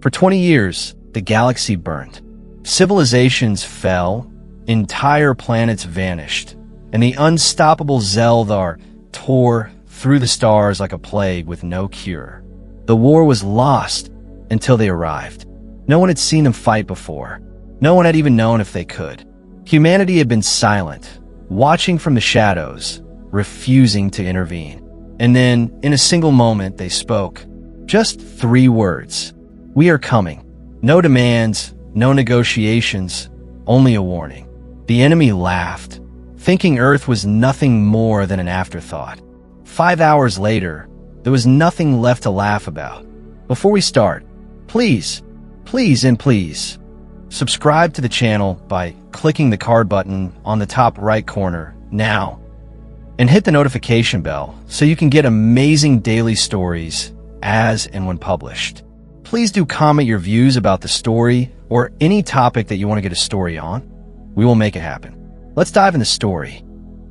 For 20 years, the galaxy burned. Civilizations fell, entire planets vanished, and the unstoppable Zeldar tore through the stars like a plague with no cure. The war was lost until they arrived. No one had seen them fight before. No one had even known if they could. Humanity had been silent, watching from the shadows, refusing to intervene. And then, in a single moment, they spoke. Just 3 words. We are coming. No demands, no negotiations, only a warning. The enemy laughed, thinking Earth was nothing more than an afterthought. 5 hours later, there was nothing left to laugh about. Before we start, please, subscribe to the channel by clicking the card button on the top right corner now, and hit the notification bell so you can get amazing daily stories as and when published. Please do comment your views about the story or any topic that you want to get a story on. We will make it happen. Let's dive in the story.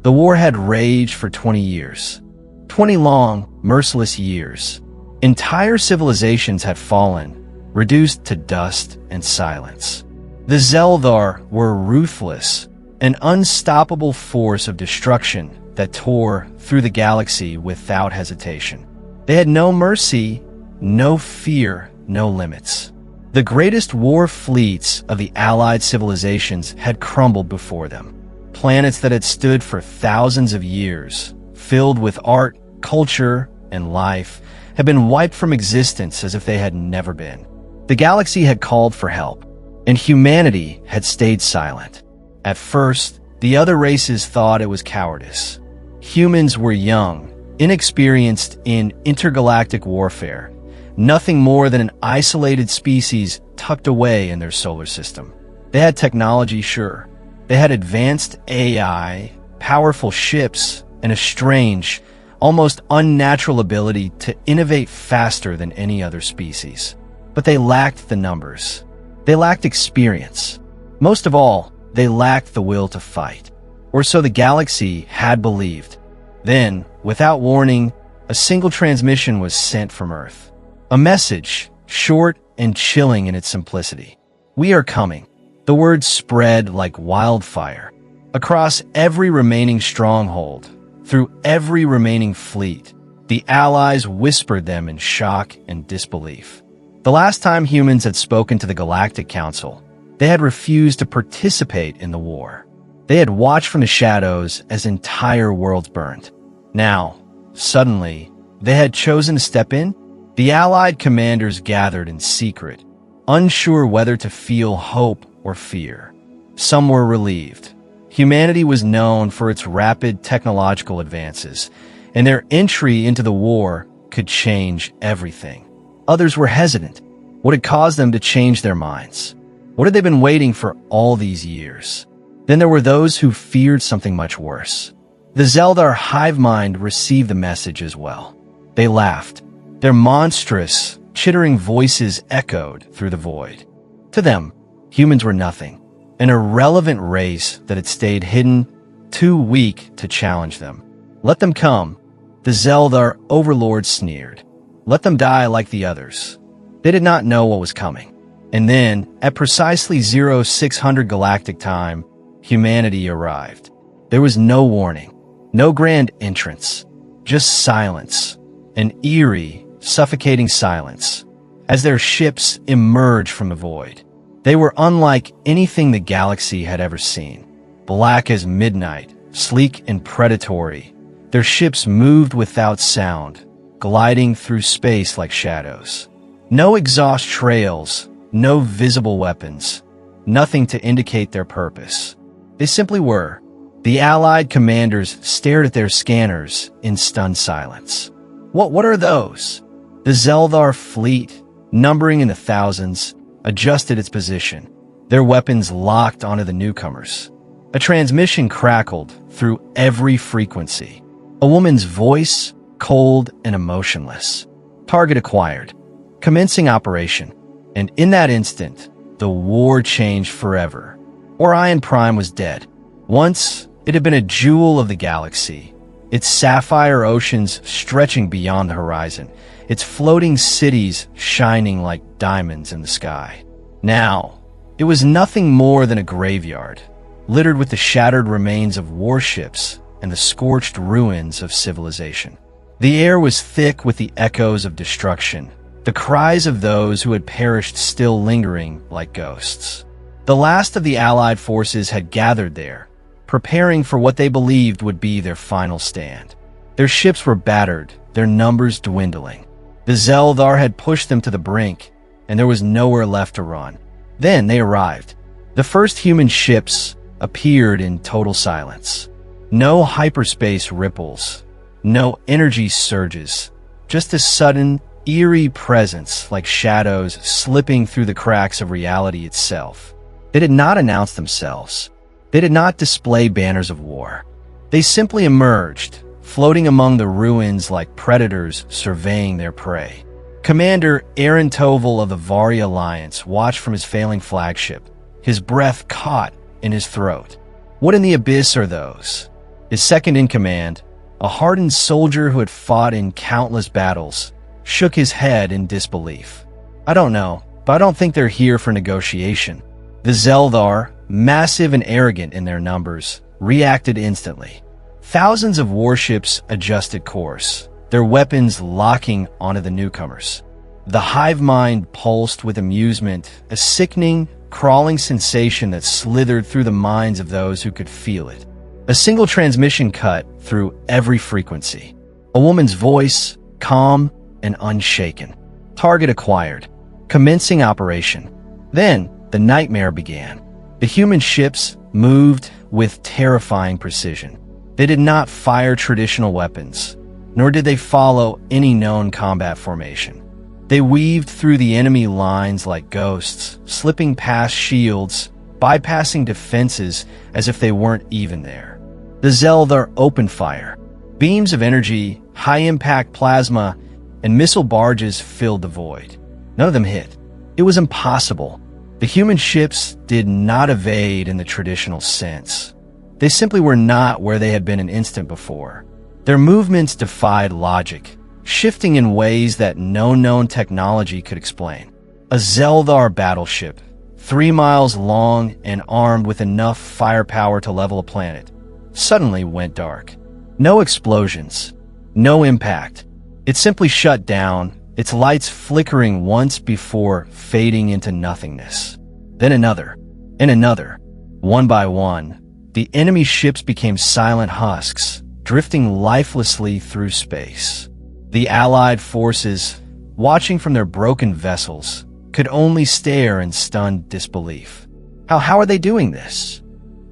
The war had raged for 20 years. 20 long, merciless years. Entire civilizations had fallen, reduced to dust and silence. The Zeldar were ruthless, an unstoppable force of destruction that tore through the galaxy without hesitation. They had no mercy, no fear, no limits. The greatest war fleets of the allied civilizations had crumbled before them. Planets that had stood for thousands of years, filled with art, culture, and life, had been wiped from existence as if they had never been. The galaxy had called for help, and humanity had stayed silent. At first, the other races thought it was cowardice. Humans were young, inexperienced in intergalactic warfare, nothing more than an isolated species tucked away in their solar system. They had technology, sure. They had advanced AI, powerful ships, and a strange, almost unnatural ability to innovate faster than any other species. But they lacked the numbers. They lacked experience. Most of all, they lacked the will to fight. Or so the galaxy had believed. Then, without warning, a single transmission was sent from Earth. A message, short and chilling in its simplicity. We are coming. The word spread like wildfire. Across every remaining stronghold, through every remaining fleet, the Allies whispered them in shock and disbelief. The last time humans had spoken to the Galactic Council, they had refused to participate in the war. They had watched from the shadows as entire worlds burned. Now, suddenly, they had chosen to step in. The Allied commanders gathered in secret, unsure whether to feel hope or fear. Some were relieved. Humanity was known for its rapid technological advances, and their entry into the war could change everything. Others were hesitant. What had caused them to change their minds? What had they been waiting for all these years? Then there were those who feared something much worse. The Zeldar hive mind received the message as well. They laughed. Their monstrous, chittering voices echoed through the void. To them, humans were nothing, an irrelevant race that had stayed hidden, too weak to challenge them. Let them come, the Zeldar overlord sneered. Let them die like the others. They did not know what was coming. And then, at precisely 0600 galactic time, humanity arrived. There was no warning, no grand entrance, just silence, an eerie, suffocating silence, as their ships emerged from the void. They were unlike anything the galaxy had ever seen. Black as midnight, sleek and predatory, their ships moved without sound, gliding through space like shadows. No exhaust trails, no visible weapons, nothing to indicate their purpose. They simply were. The Allied commanders stared at their scanners in stunned silence. What are those? The Zeldar fleet, numbering in the thousands, adjusted its position, their weapons locked onto the newcomers. A transmission crackled through every frequency. A woman's voice, cold and emotionless. Target acquired. Commencing operation. And in that instant, the war changed forever. Orion Prime was dead. Once, it had been a jewel of the galaxy, its sapphire oceans stretching beyond the horizon, its floating cities shining like diamonds in the sky. Now, it was nothing more than a graveyard, littered with the shattered remains of warships and the scorched ruins of civilization. The air was thick with the echoes of destruction, the cries of those who had perished still lingering like ghosts. The last of the Allied forces had gathered there, preparing for what they believed would be their final stand. Their ships were battered, their numbers dwindling. The Zeldar had pushed them to the brink, and there was nowhere left to run. Then they arrived. The first human ships appeared in total silence. No hyperspace ripples, no energy surges, just a sudden, eerie presence like shadows slipping through the cracks of reality itself. They did not announce themselves. They did not display banners of war. They simply emerged, floating among the ruins like predators surveying their prey. Commander Aaron Toval of the Vari Alliance watched from his failing flagship, his breath caught in his throat. What in the abyss are those? His second-in-command, a hardened soldier who had fought in countless battles, shook his head in disbelief. I don't know, but I don't think they're here for negotiation. The Zeldar, massive and arrogant in their numbers, reacted instantly. Thousands of warships adjusted course, their weapons locking onto the newcomers. The hive mind pulsed with amusement, a sickening, crawling sensation that slithered through the minds of those who could feel it. A single transmission cut through every frequency. A woman's voice, calm and unshaken. Target acquired. Commencing operation. Then, the nightmare began. The human ships moved with terrifying precision. They did not fire traditional weapons, nor did they follow any known combat formation. They weaved through the enemy lines like ghosts, slipping past shields, bypassing defenses as if they weren't even there. The Zeldar opened fire. Beams of energy, high-impact plasma, and missile barges filled the void. None of them hit. It was impossible. The human ships did not evade in the traditional sense. They simply were not where they had been an instant before. Their movements defied logic, shifting in ways that no known technology could explain. A Zeldar battleship, 3 miles long and armed with enough firepower to level a planet, suddenly went dark. No explosions, no impact. It simply shut down, its lights flickering once before fading into nothingness. Then another, and another. One by one, the enemy ships became silent husks, drifting lifelessly through space. The Allied forces, watching from their broken vessels, could only stare in stunned disbelief. How are they doing this?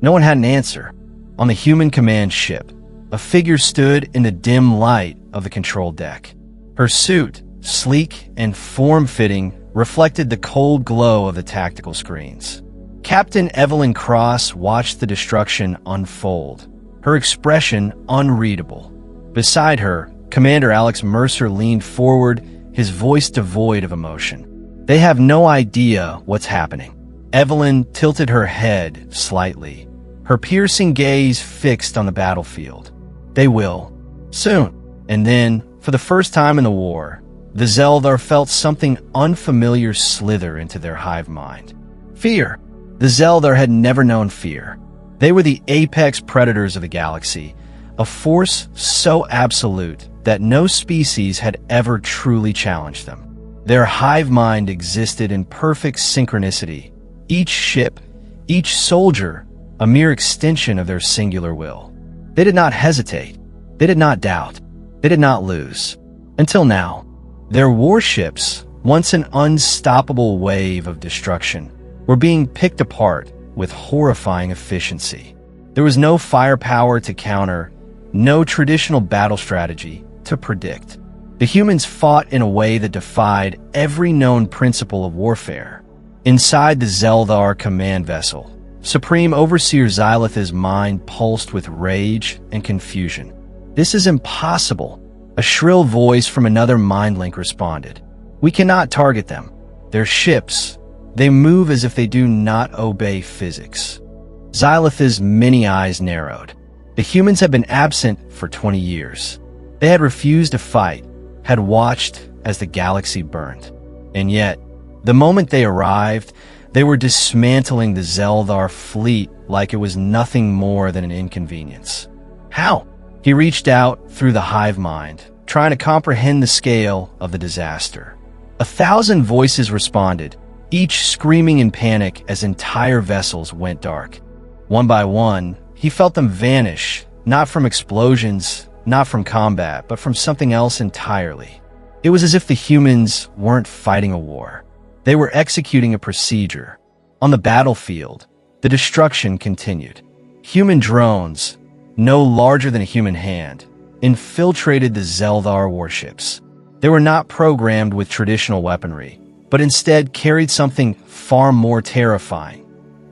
No one had an answer. On the human command ship, a figure stood in the dim light of the control deck. Her suit, sleek and form-fitting, reflected the cold glow of the tactical screens. Captain Evelyn Cross watched the destruction unfold, her expression unreadable. Beside her, Commander Alex Mercer leaned forward, his voice devoid of emotion. They have no idea what's happening. Evelyn tilted her head slightly, her piercing gaze fixed on the battlefield. They will. Soon. And then, for the first time in the war, the Zeldar felt something unfamiliar slither into their hive mind. Fear. The Zeldar had never known fear. They were the apex predators of the galaxy, a force so absolute that no species had ever truly challenged them. Their hive mind existed in perfect synchronicity, each ship, each soldier, a mere extension of their singular will. They did not hesitate. They did not doubt. They did not lose. Until now, their warships, once an unstoppable wave of destruction, were being picked apart with horrifying efficiency. There was no firepower to counter, no traditional battle strategy to predict. The humans fought in a way that defied every known principle of warfare. Inside the Zeldar command vessel, Supreme Overseer Xylith's mind pulsed with rage and confusion. "This is impossible," a shrill voice from another mind link responded. "We cannot target them. They're ships. They move as if they do not obey physics." Xylith's many eyes narrowed. The humans had been absent for 20 years. They had refused to fight, had watched as the galaxy burned. And yet, the moment they arrived, they were dismantling the Zeldar fleet like it was nothing more than an inconvenience. How? He reached out through the hive mind, trying to comprehend the scale of the disaster. 1,000 voices responded, each screaming in panic as entire vessels went dark. One by one, he felt them vanish, not from explosions, not from combat, but from something else entirely. It was as if the humans weren't fighting a war. They were executing a procedure. On the battlefield, the destruction continued. Human drones, no larger than a human hand, infiltrated the Zeldar warships. They were not programmed with traditional weaponry, but instead carried something far more terrifying: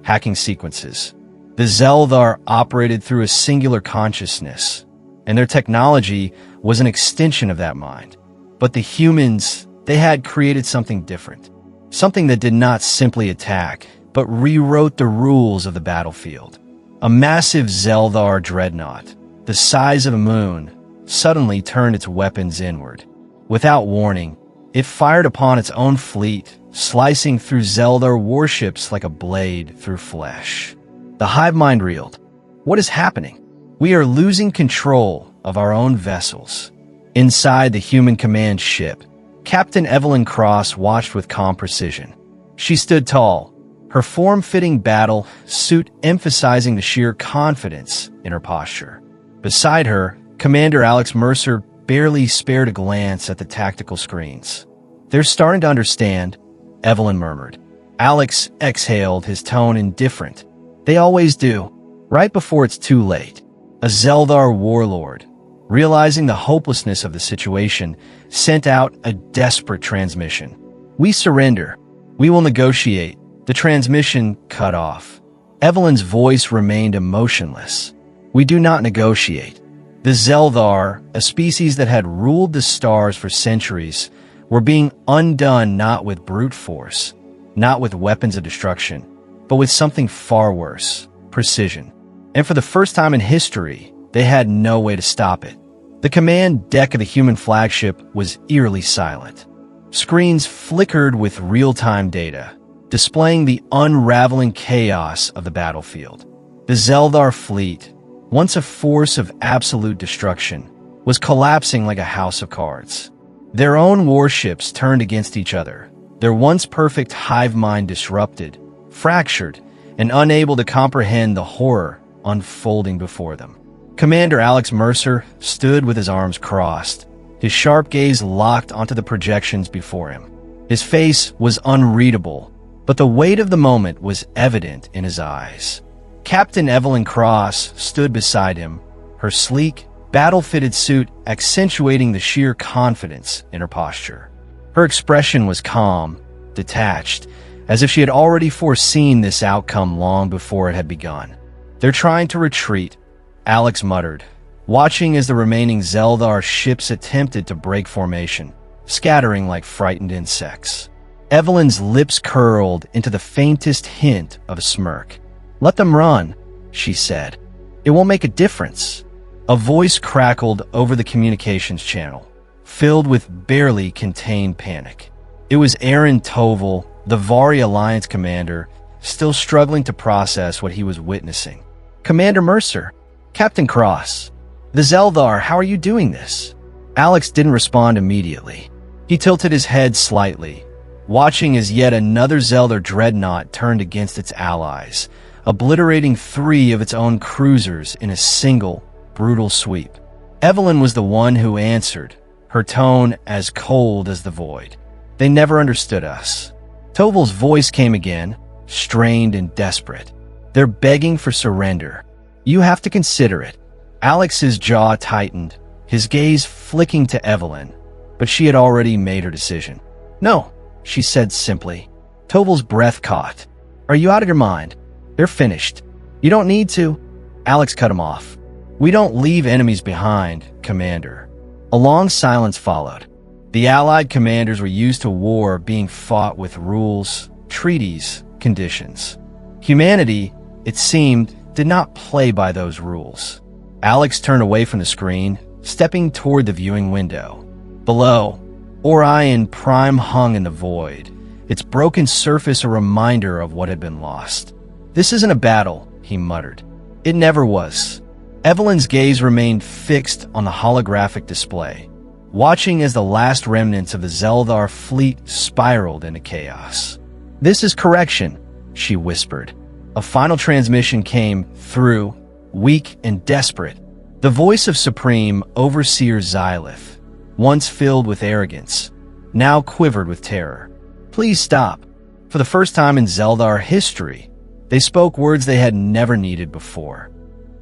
hacking sequences. The Zeldar operated through a singular consciousness, and their technology was an extension of that mind. But the humans, they had created something different. Something that did not simply attack, but rewrote the rules of the battlefield. A massive Zeldar dreadnought, the size of a moon, suddenly turned its weapons inward. Without warning, it fired upon its own fleet, slicing through Zeldar warships like a blade through flesh. The hive mind reeled. What is happening? We are losing control of our own vessels. Inside the human command ship, Captain Evelyn Cross watched with calm precision. She stood tall, her form-fitting battle suit emphasizing the sheer confidence in her posture. Beside her, Commander Alex Mercer barely spared a glance at the tactical screens. "They're starting to understand," Evelyn murmured. Alex exhaled, his tone indifferent. "They always do, right before it's too late." A Zeldar warlord, realizing the hopelessness of the situation, sent out a desperate transmission. "We surrender. We will negotiate." The transmission cut off. Evelyn's voice remained emotionless. "We do not negotiate." The Zeldar, a species that had ruled the stars for centuries, were being undone not with brute force, not with weapons of destruction, but with something far worse: precision. And for the first time in history, they had no way to stop it. The command deck of the human flagship was eerily silent. Screens flickered with real-time data, displaying the unraveling chaos of the battlefield. The Zeldar fleet, once a force of absolute destruction, was collapsing like a house of cards. Their own warships turned against each other, their once perfect hive mind disrupted, fractured, and unable to comprehend the horror unfolding before them. Commander Alex Mercer stood with his arms crossed, his sharp gaze locked onto the projections before him. His face was unreadable, but the weight of the moment was evident in his eyes. Captain Evelyn Cross stood beside him, her sleek, battle-fitted suit accentuating the sheer confidence in her posture. Her expression was calm, detached, as if she had already foreseen this outcome long before it had begun. "They're trying to retreat," Alex muttered, watching as the remaining Zeldar ships attempted to break formation, scattering like frightened insects. Evelyn's lips curled into the faintest hint of a smirk. "Let them run," she said. "It won't make a difference." A voice crackled over the communications channel, filled with barely contained panic. It was Aaron Toval, the Vari Alliance commander, still struggling to process what he was witnessing. "Commander Mercer, Captain Cross, the Zeldar, how are you doing this?" Alex didn't respond immediately. He tilted his head slightly, watching as yet another Zeldar dreadnought turned against its allies, obliterating 3 of its own cruisers in a single, brutal sweep. Evelyn was the one who answered, her tone as cold as the void. "They never understood us." Toval's voice came again, strained and desperate. "They're begging for surrender. You have to consider it." Alex's jaw tightened, his gaze flicking to Evelyn, but she had already made her decision. "No," she said simply. Toval's breath caught. "Are you out of your mind? They're finished. You don't need to." Alex cut him off. "We don't leave enemies behind, Commander." A long silence followed. The Allied commanders were used to war being fought with rules, treaties, conditions. Humanity, it seemed, did not play by those rules. Alex turned away from the screen, stepping toward the viewing window. Below, Orion Prime hung in the void, its broken surface a reminder of what had been lost. "This isn't a battle," he muttered. "It never was." Evelyn's gaze remained fixed on the holographic display, watching as the last remnants of the Zeldar fleet spiraled into chaos. "This is correction," she whispered. A final transmission came through, weak and desperate. The voice of Supreme Overseer Xylith, once filled with arrogance, now quivered with terror. "Please stop." For the first time in Zeldar history, they spoke words they had never needed before.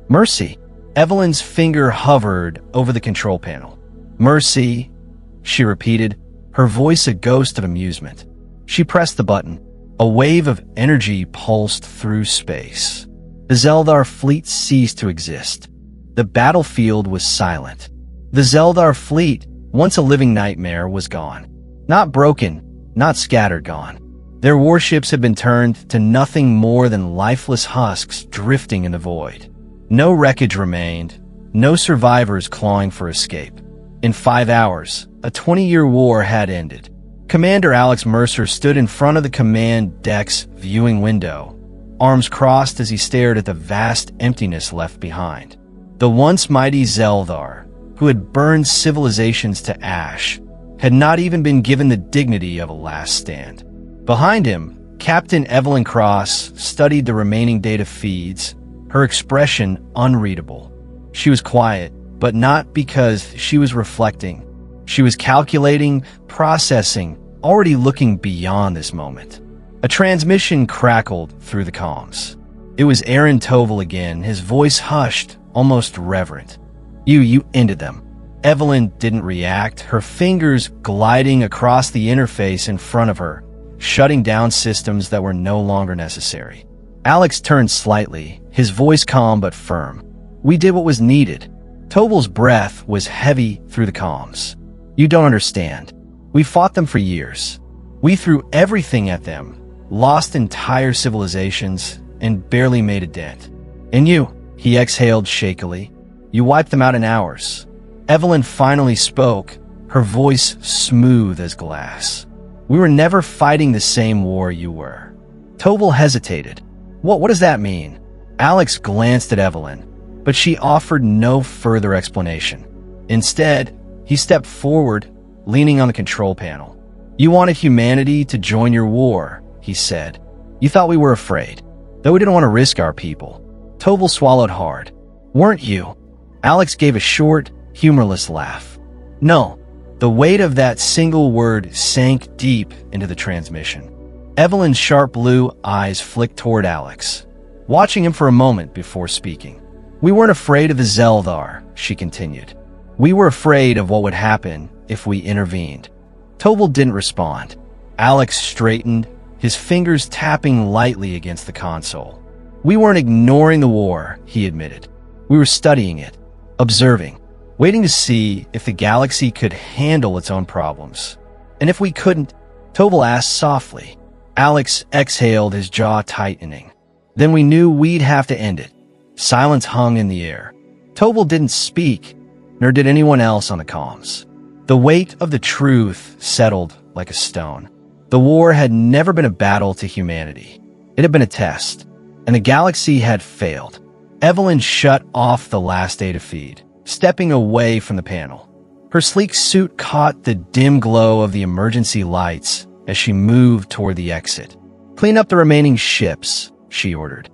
"Mercy." Evelyn's finger hovered over the control panel. "Mercy," she repeated, her voice a ghost of amusement. She pressed the button. A wave of energy pulsed through space. The Zeldar fleet ceased to exist. The battlefield was silent. The Zeldar fleet, once a living nightmare, was gone. Not broken, not scattered, gone. Their warships had been turned to nothing more than lifeless husks drifting in the void. No wreckage remained, no survivors clawing for escape. In 5 hours, a 20-year war had ended. Commander Alex Mercer stood in front of the command deck's viewing window, arms crossed as he stared at the vast emptiness left behind. The once mighty Zeldar, who had burned civilizations to ash, had not even been given the dignity of a last stand. Behind him, Captain Evelyn Cross studied the remaining data feeds, her expression unreadable. She was quiet, but not because she was reflecting. She was calculating, processing, already looking beyond this moment. A transmission crackled through the comms. It was Aaron Toval again, his voice hushed, almost reverent. You ended them." Evelyn didn't react, her fingers gliding across the interface in front of her, shutting down systems that were no longer necessary. Alex turned slightly, his voice calm but firm. "We did what was needed." Toval's breath was heavy through the comms. "You don't understand. We fought them for years. We threw everything at them, lost entire civilizations, and barely made a dent. And you," he exhaled shakily, "you wiped them out in hours." Evelyn finally spoke, her voice smooth as glass. "We were never fighting the same war you were." Toval hesitated. What does that mean?" Alex glanced at Evelyn, but she offered no further explanation. Instead, he stepped forward, leaning on the control panel. "You wanted humanity to join your war," he said. "You thought we were afraid, though we didn't want to risk our people." Toval swallowed hard. "Weren't you?" Alex gave a short, humorless laugh. "No." The weight of that single word sank deep into the transmission. Evelyn's sharp blue eyes flicked toward Alex, watching him for a moment before speaking. "We weren't afraid of the Zeldar," she continued. "We were afraid of what would happen if we intervened." Toval didn't respond. Alex straightened, his fingers tapping lightly against the console. "We weren't ignoring the war," he admitted. "We were studying it, observing, waiting to see if the galaxy could handle its own problems. And if we couldn't," Toval asked softly. Alex exhaled, his jaw tightening. "Then we knew we'd have to end it." Silence hung in the air. Toval didn't speak, nor did anyone else on the comms. The weight of the truth settled like a stone. The war had never been a battle to humanity. It had been a test, and the galaxy had failed. Evelyn shut off the last data feed, stepping away from the panel. Her sleek suit caught the dim glow of the emergency lights as she moved toward the exit. "Clean up the remaining ships," she ordered.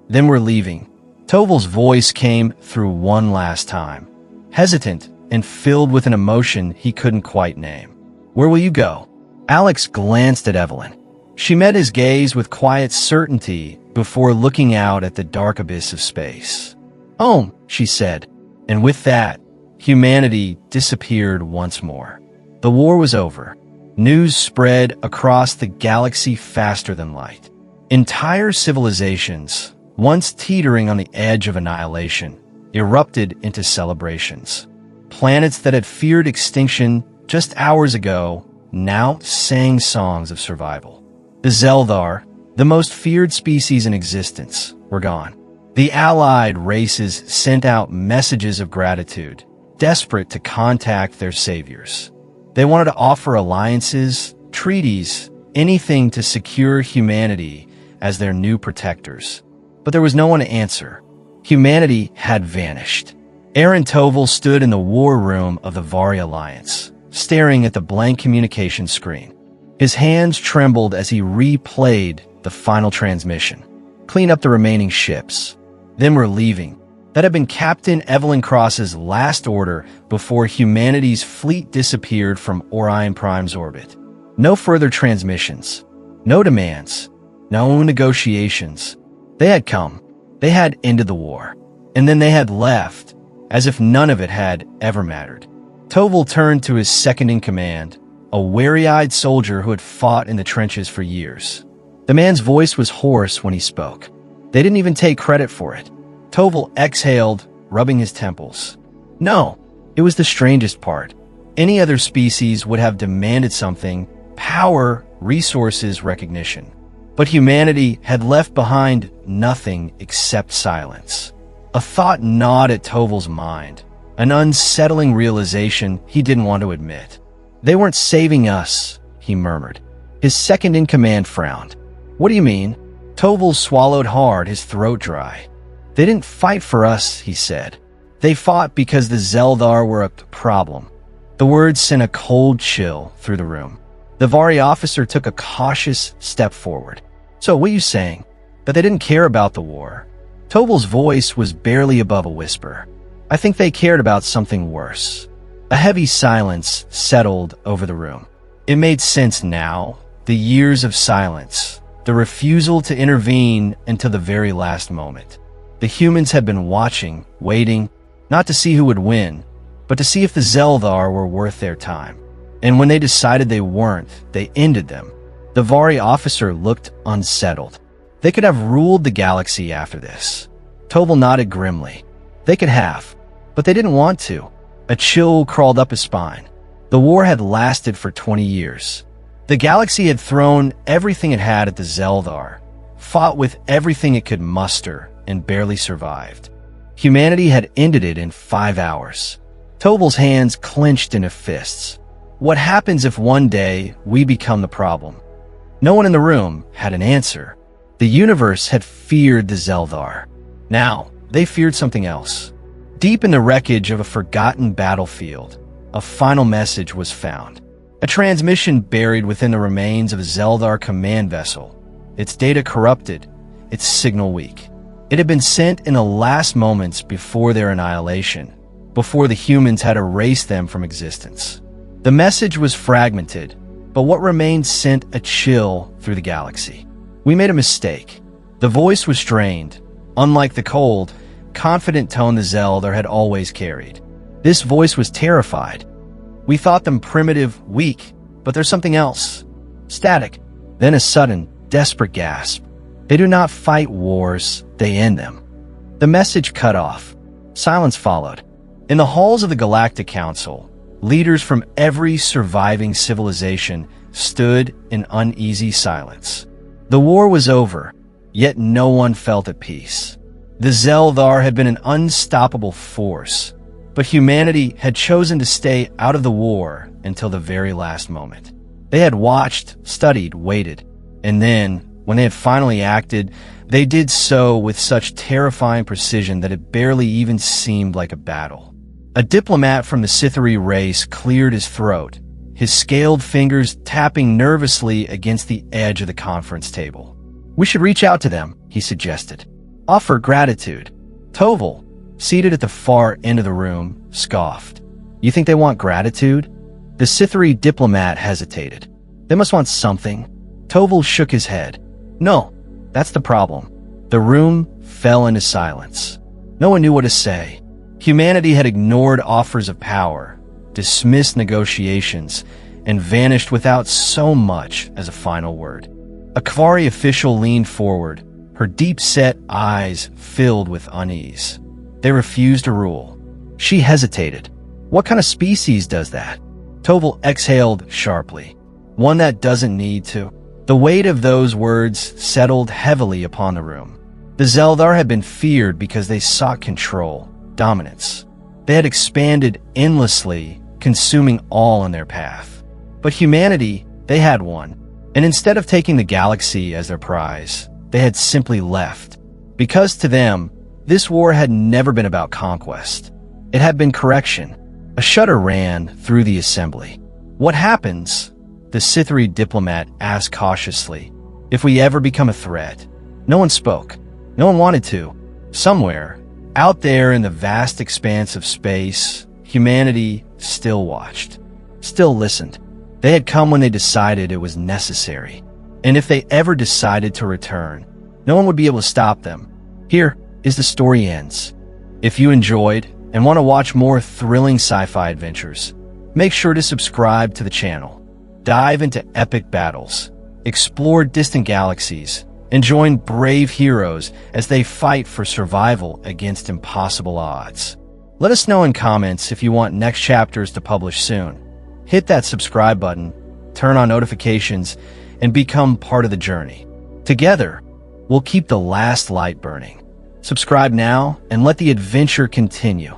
"Then we're leaving." Toval's voice came through one last time, hesitant and filled with an emotion he couldn't quite name. "Where will you go?" Alex glanced at Evelyn. She met his gaze with quiet certainty before looking out at the dark abyss of space. "Home," she said, and with that, humanity disappeared once more. The war was over. News spread across the galaxy faster than light. Entire civilizations, once teetering on the edge of annihilation, erupted into celebrations. Planets that had feared extinction just hours ago now sang songs of survival. The Zeldar, the most feared species in existence, were gone. The allied races sent out messages of gratitude, desperate to contact their saviors. They wanted to offer alliances, treaties, anything to secure humanity as their new protectors. But there was no one to answer. Humanity had vanished. Aaron Toval stood in the war room of the Vari Alliance, staring at the blank communication screen. His hands trembled as he replayed the final transmission. Clean up the remaining ships. Then we're leaving. That had been Captain Evelyn Cross's last order before humanity's fleet disappeared from Orion Prime's orbit. No further transmissions. No demands. No negotiations. They had come. They had ended the war. And then they had left, as if none of it had ever mattered. Toval turned to his second-in-command, a weary-eyed soldier who had fought in the trenches for years. The man's voice was hoarse when he spoke. They didn't even take credit for it. Toval exhaled, rubbing his temples. No, it was the strangest part. Any other species would have demanded something: power, resources, recognition. But humanity had left behind nothing except silence. A thought gnawed at Toval's mind, an unsettling realization he didn't want to admit. They weren't saving us, he murmured. His second-in-command frowned. What do you mean? Toval swallowed hard, his throat dry. They didn't fight for us, he said. They fought because the Zeldar were a problem. The words sent a cold chill through the room. The Vari officer took a cautious step forward. So what are you saying? That they didn't care about the war? Toval's voice was barely above a whisper. I think they cared about something worse. A heavy silence settled over the room. It made sense now. The years of silence. The refusal to intervene until the very last moment. The humans had been watching, waiting, not to see who would win, but to see if the Zeldar were worth their time. And when they decided they weren't, they ended them. The Vari officer looked unsettled. They could have ruled the galaxy after this. Toval nodded grimly. They could have, but they didn't want to. A chill crawled up his spine. The war had lasted for 20 years. The galaxy had thrown everything it had at the Zeldar, fought with everything it could muster, and barely survived. Humanity had ended it in 5 hours. Toval's hands clenched into fists. What happens if one day we become the problem? No one in the room had an answer. The universe had feared the Zeldar. Now, they feared something else. Deep in the wreckage of a forgotten battlefield, a final message was found. A transmission buried within the remains of a Zeldar command vessel. Its data corrupted, its signal weak. It had been sent in the last moments before their annihilation, before the humans had erased them from existence. The message was fragmented, but what remained sent a chill through the galaxy. We made a mistake. The voice was strained, unlike the cold, confident tone the Zeldar had always carried. This voice was terrified. We thought them primitive, weak, but there's something else. Static. Then a sudden, desperate gasp. They do not fight wars, they end them. The message cut off. Silence followed. In the halls of the Galactic Council, leaders from every surviving civilization stood in uneasy silence. The war was over, yet no one felt at peace. The Zeldar had been an unstoppable force, but humanity had chosen to stay out of the war until the very last moment. They had watched, studied, waited, and then, when they had finally acted, they did so with such terrifying precision that it barely even seemed like a battle. A diplomat from the Sithari race cleared his throat, his scaled fingers tapping nervously against the edge of the conference table. We should reach out to them, he suggested. Offer gratitude. Toval, seated at the far end of the room, scoffed. You think they want gratitude? The Sithari diplomat hesitated. They must want something. Toval shook his head. No, that's the problem. The room fell into silence. No one knew what to say. Humanity had ignored offers of power, dismissed negotiations, and vanished without so much as a final word. A Kvari official leaned forward, her deep-set eyes filled with unease. They refused to rule. She hesitated. What kind of species does that? Toval exhaled sharply. One that doesn't need to. The weight of those words settled heavily upon the room. The Zeldar had been feared because they sought control, dominance. They had expanded endlessly consuming all in their path. But humanity, they had won. And instead of taking the galaxy as their prize, they had simply left. Because to them, this war had never been about conquest. It had been correction. A shudder ran through the assembly. "What happens?" the Sithri diplomat asked cautiously. "If we ever become a threat?" No one spoke. No one wanted to. Somewhere, out there in the vast expanse of space, humanity still watched, still listened. They had come when they decided it was necessary. And if they ever decided to return, no one would be able to stop them. Here is the story ends. If you enjoyed and want to watch more thrilling sci-fi adventures, make sure to subscribe to the channel. Dive into epic battles, explore distant galaxies, and join brave heroes as they fight for survival against impossible odds. Let us know in comments if you want next chapters to publish soon. Hit that subscribe button, turn on notifications, and become part of the journey. Together, we'll keep the last light burning. Subscribe now and let the adventure continue.